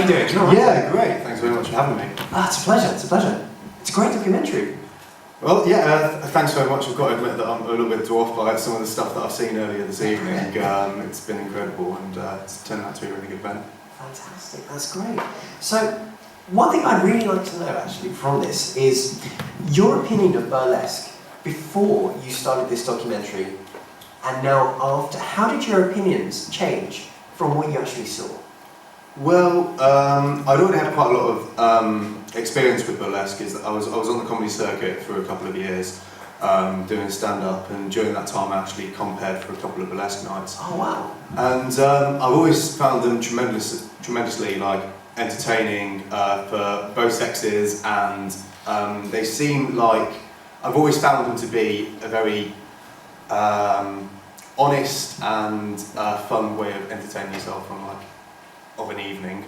are you doing? You all right? Yeah, great. Thanks very much for having me. It's a pleasure, it's a pleasure. It's a great documentary. Well, yeah, thanks very much. I've got to admit that I'm a little bit dwarfed by some of the stuff that I've seen earlier this evening. It's been incredible, and it's turned out to be a really good event. Fantastic, that's great. So, one thing I'd really like to know, actually, from this is your opinion of burlesque before you started this documentary and now after. How did your opinions change from what you actually saw? Well, I'd already had quite a lot of experience with burlesque. I was on the comedy circuit for a couple of years doing stand-up, and during that time I actually compared for a couple of burlesque nights. Oh wow! And I've always found them tremendously like entertaining for both sexes, and they seem like, I've always found them to be a very honest and fun way of entertaining yourself of an evening,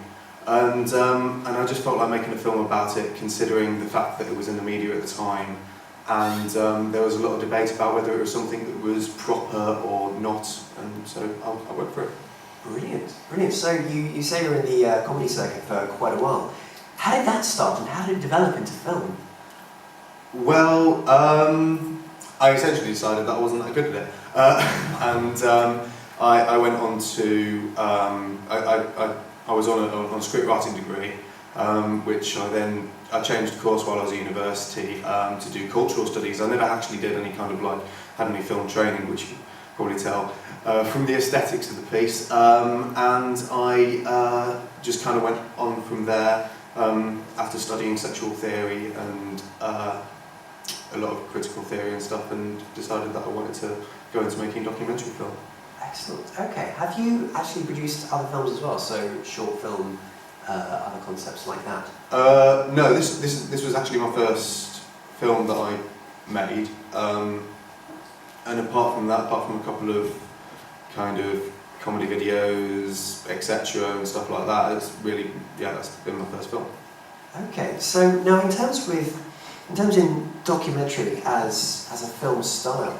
and I just felt like making a film about it, considering the fact that it was in the media at the time, and there was a lot of debate about whether it was something that was proper or not, and so I went for it. Brilliant, brilliant. So you say you're in the comedy circuit for quite a while. How did that start, and how did it develop into film? Well, I essentially decided that I wasn't that good at it, and I went on to, I was on a script writing degree, which I changed course while I was at university to do cultural studies. I never actually did any kind of had any film training, which you can probably tell from the aesthetics of the piece, and I just kind of went on from there after studying sexual theory and a lot of critical theory and stuff, and decided that I wanted to go into making documentary film. Excellent. Okay. Have you actually produced other films as well? So short film, other concepts like that? No. This was actually my first film that I made, and apart from a couple of kind of comedy videos, etc., and stuff like that, it's really, that's been my first film. Okay. So now, in terms in documentary as a film style,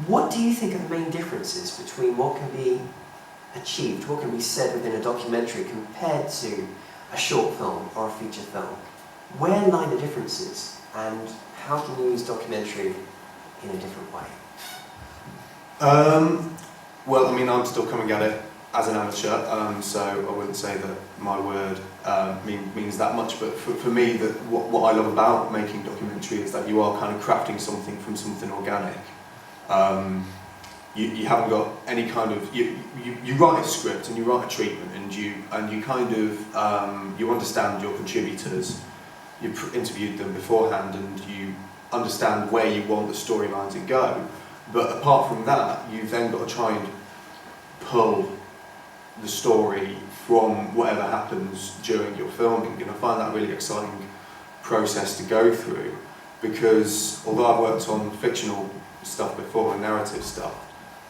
what do you think are the main differences between what can be achieved, what can be said within a documentary compared to a short film or a feature film? Where lie the differences, and how can you use documentary in a different way? Well, I mean, I'm still coming at it as an amateur, so I wouldn't say that my word means that much, but for me, what I love about making documentary is that you are kind of crafting something from something organic. You haven't got any kind of, you write a script and you write a treatment, and you kind of you understand your contributors. You've interviewed them beforehand, and you understand where you want the storyline to go. But apart from that, you've then got to try and pull the story from whatever happens during your filming, and I find that a really exciting process to go through, because although I've worked on fictional stuff before and narrative stuff,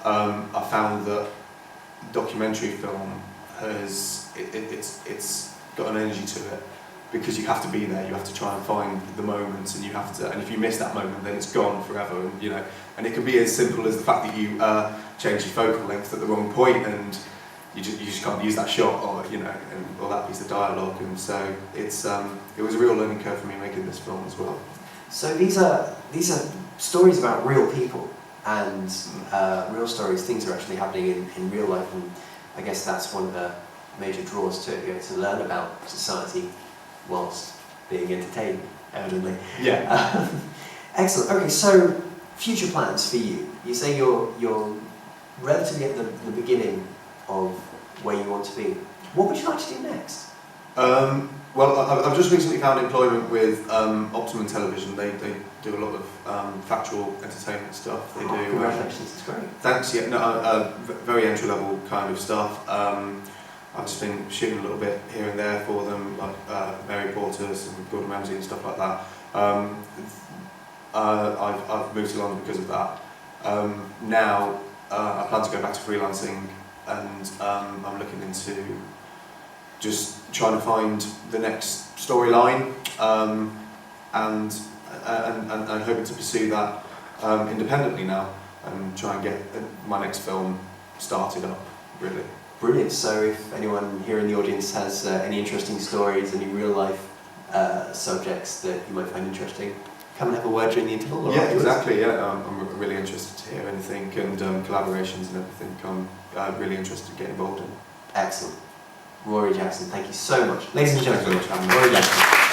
I found that documentary film it's got an energy to it, because you have to be there, you have to try and find the moments, and and if you miss that moment, then it's gone forever, and it can be as simple as the fact that you change your focal length at the wrong point, and you just can't use that shot, or or that piece of dialogue, and so it was a real learning curve for me making this film as well. So these are stories about real people, and real stories, things are actually happening in real life, and I guess that's one of the major draws to it, to learn about society whilst being entertained, evidently. Yeah. Excellent. Okay, so future plans for you. You say you're relatively at the beginning of where you want to be. What would you like to do next? Well, I've just recently found employment with Optimum Television. They do a lot of factual entertainment stuff. They do. Congratulations, it's great. Thanks. Yeah, no, very entry level kind of stuff. I've just been shooting a little bit here and there for them, like Mary Porter's and Gordon Ramsay and stuff like that. I've moved to London because of that. Now I plan to go back to freelancing, and I'm looking into just trying to find the next storyline, and hoping to pursue that independently now, and try and get my next film started up, really. Brilliant. So if anyone here in the audience has any interesting stories, any real life subjects that you might find interesting, come and have a word during the interval. Yeah, exactly. Yeah, I'm really interested to hear anything, and collaborations and everything. I'm really interested to get involved in. Excellent. Rory Jackson, thank you so much. Ladies and Thank you gentlemen, very much. Rory Jackson.